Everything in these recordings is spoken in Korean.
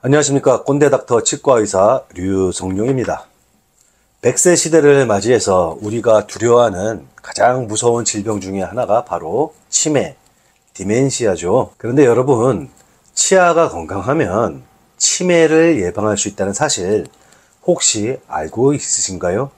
안녕하십니까. 꼰대닥터 치과의사 류성룡입니다. 100세 시대를 맞이해서 우리가 두려워하는 가장 무서운 질병 중에 하나가 바로 치매, 디멘시아죠. 그런데 여러분, 치아가 건강하면 치매를 예방할 수 있다는 사실 혹시 알고 있으신가요?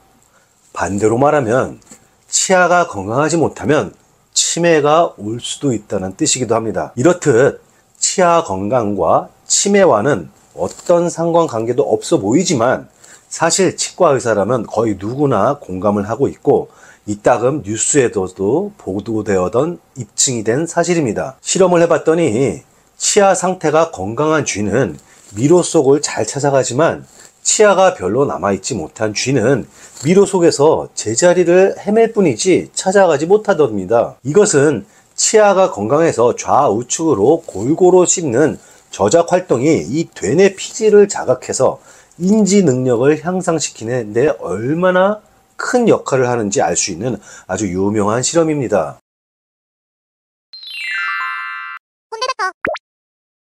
반대로 말하면 치아가 건강하지 못하면 치매가 올 수도 있다는 뜻이기도 합니다. 이렇듯 치아 건강과 치매와는 어떤 상관관계도 없어 보이지만 사실 치과 의사라면 거의 누구나 공감을 하고 있고 이따금 뉴스에도 보도되었던 입증이 된 사실입니다. 실험을 해봤더니 치아 상태가 건강한 쥐는 미로 속을 잘 찾아가지만 치아가 별로 남아있지 못한 쥐는 미로 속에서 제자리를 헤맬 뿐이지 찾아가지 못하답니다. 이것은 치아가 건강해서 좌우측으로 골고루 씹는 저작 활동이 이 되뇌 피지를 자극해서 인지 능력을 향상시키는 데 얼마나 큰 역할을 하는지 알 수 있는 아주 유명한 실험입니다.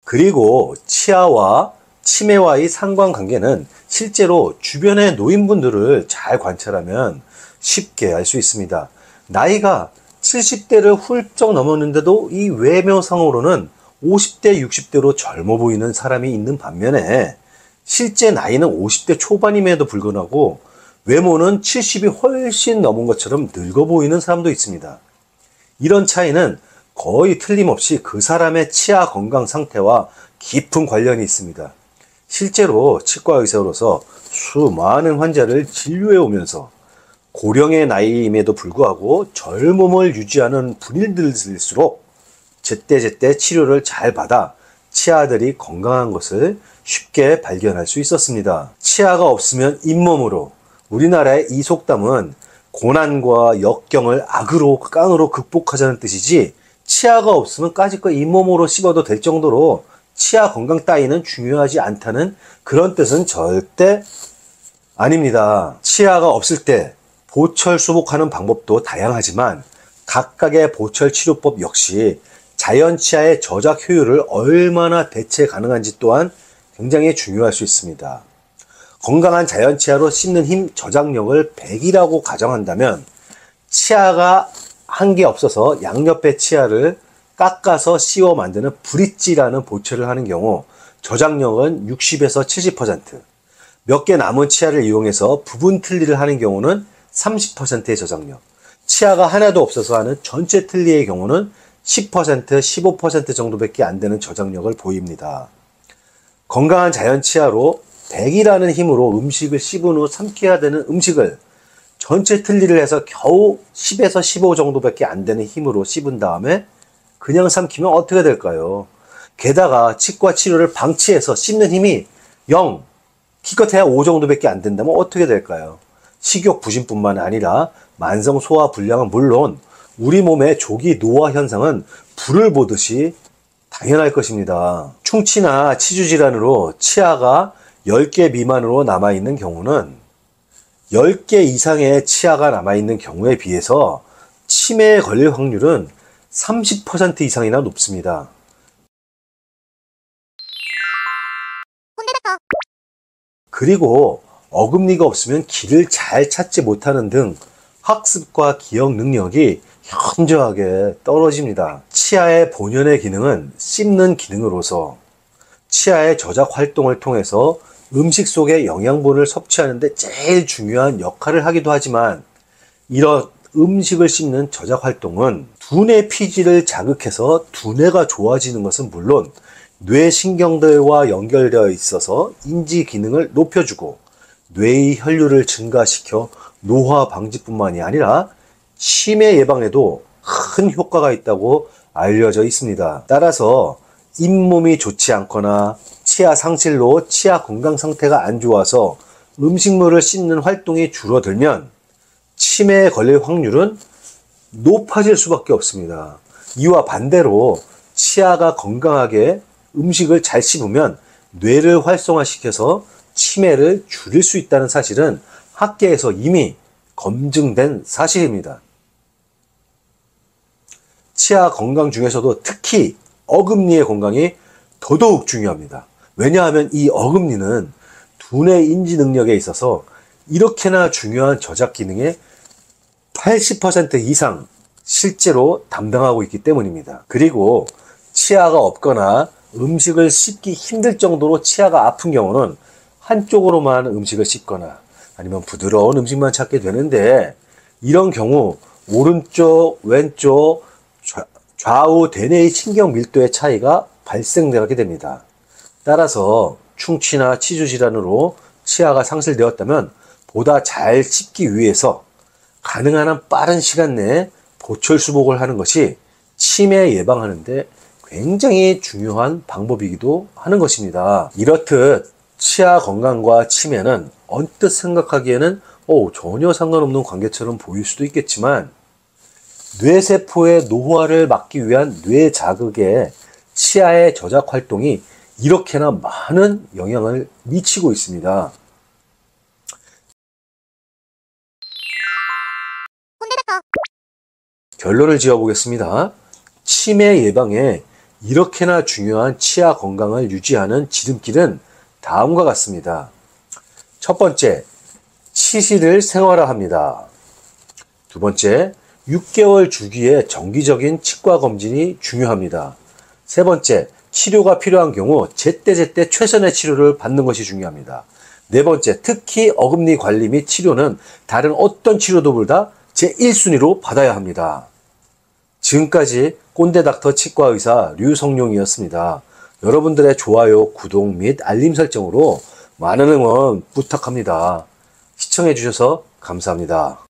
그리고 치아와 치매와의 상관관계는 실제로 주변의 노인분들을 잘 관찰하면 쉽게 알 수 있습니다. 나이가 70대를 훌쩍 넘었는데도 이 외모상으로는 50대, 60대로 젊어 보이는 사람이 있는 반면에 실제 나이는 50대 초반임에도 불구하고 외모는 70이 훨씬 넘은 것처럼 늙어 보이는 사람도 있습니다. 이런 차이는 거의 틀림없이 그 사람의 치아 건강 상태와 깊은 관련이 있습니다. 실제로 치과 의사로서 수많은 환자를 진료해 오면서 고령의 나이임에도 불구하고 젊음을 유지하는 분들일수록 제때제때 치료를 잘 받아 치아들이 건강한 것을 쉽게 발견할 수 있었습니다. 치아가 없으면 잇몸으로, 우리나라의 이 속담은 고난과 역경을 악으로 깡으로 극복하자는 뜻이지 치아가 없으면 까짓거 잇몸으로 씹어도 될 정도로 치아 건강 따위는 중요하지 않다는 그런 뜻은 절대 아닙니다. 치아가 없을 때 보철 수복하는 방법도 다양하지만 각각의 보철 치료법 역시 자연 치아의 저작 효율을 얼마나 대체 가능한지 또한 굉장히 중요할 수 있습니다. 건강한 자연 치아로 씹는 힘 저작력을 100이라고 가정한다면 치아가 한 개 없어서 양옆의 치아를 깎아서 씌워 만드는 브릿지라는 보철을 하는 경우 저작력은 60에서 70%, 몇 개 남은 치아를 이용해서 부분 틀니를 하는 경우는 30%의 저작력, 치아가 하나도 없어서 하는 전체 틀니의 경우는 10%, 15% 정도밖에 안 되는 저작력을 보입니다. 건강한 자연 치아로 100이라는 힘으로 음식을 씹은 후 삼켜야 되는 음식을 전체 틀니를 해서 겨우 10에서 15 정도밖에 안 되는 힘으로 씹은 다음에 그냥 삼키면 어떻게 될까요? 게다가 치과 치료를 방치해서 씹는 힘이 0, 기껏해야 5 정도밖에 안 된다면 어떻게 될까요? 식욕 부진뿐만 아니라 만성 소화 불량은 물론 우리 몸의 조기 노화 현상은 불을 보듯이 당연할 것입니다. 충치나 치주 질환으로 치아가 10개 미만으로 남아있는 경우는 10개 이상의 치아가 남아있는 경우에 비해서 치매에 걸릴 확률은 30% 이상이나 높습니다. 그리고 어금니가 없으면 길을 잘 찾지 못하는 등 학습과 기억 능력이 현저하게 떨어집니다. 치아의 본연의 기능은 씹는 기능으로서 치아의 저작 활동을 통해서 음식 속의 영양분을 섭취하는 데 제일 중요한 역할을 하기도 하지만 이런 음식을 씹는 저작 활동은 두뇌 피지를 자극해서 두뇌가 좋아지는 것은 물론 뇌신경들과 연결되어 있어서 인지 기능을 높여주고 뇌의 혈류를 증가시켜 노화 방지뿐만이 아니라 치매 예방에도 큰 효과가 있다고 알려져 있습니다. 따라서 잇몸이 좋지 않거나 치아 상실로 치아 건강 상태가 안 좋아서 음식물을 씹는 활동이 줄어들면 치매에 걸릴 확률은 높아질 수밖에 없습니다. 이와 반대로 치아가 건강하게 음식을 잘 씹으면 뇌를 활성화시켜서 치매를 줄일 수 있다는 사실은 학계에서 이미 검증된 사실입니다. 치아 건강 중에서도 특히 어금니의 건강이 더더욱 중요합니다. 왜냐하면 이 어금니는 두뇌 인지 능력에 있어서 이렇게나 중요한 저작 기능의 80% 이상 실제로 담당하고 있기 때문입니다. 그리고 치아가 없거나 음식을 씹기 힘들 정도로 치아가 아픈 경우는 한쪽으로만 음식을 씹거나 아니면 부드러운 음식만 찾게 되는데, 이런 경우 오른쪽, 왼쪽, 좌우 대뇌의 신경 밀도의 차이가 발생하게 됩니다. 따라서 충치나 치주 질환으로 치아가 상실되었다면 보다 잘 씹기 위해서 가능한 한 빠른 시간 내에 보철 수복을 하는 것이 치매 예방하는 데 굉장히 중요한 방법이기도 하는 것입니다. 이렇듯 치아 건강과 치매는 언뜻 생각하기에는 전혀 상관없는 관계처럼 보일 수도 있겠지만, 뇌세포의 노화를 막기 위한 뇌 자극에 치아의 저작 활동이 이렇게나 많은 영향을 미치고 있습니다. 결론을 지어보겠습니다. 치매 예방에 이렇게나 중요한 치아 건강을 유지하는 지름길은 다음과 같습니다. 첫 번째, 치실을 생활화합니다. 두 번째, 6개월 주기에 정기적인 치과 검진이 중요합니다. 세 번째, 치료가 필요한 경우 제때제때 최선의 치료를 받는 것이 중요합니다. 네 번째, 특히 어금니 관리 및 치료는 다른 어떤 치료도보다 제1순위로 받아야 합니다. 지금까지 꼰대닥터 치과의사 류성룡이었습니다. 여러분들의 좋아요, 구독 및 알림 설정으로 많은 응원 부탁합니다. 시청해주셔서 감사합니다.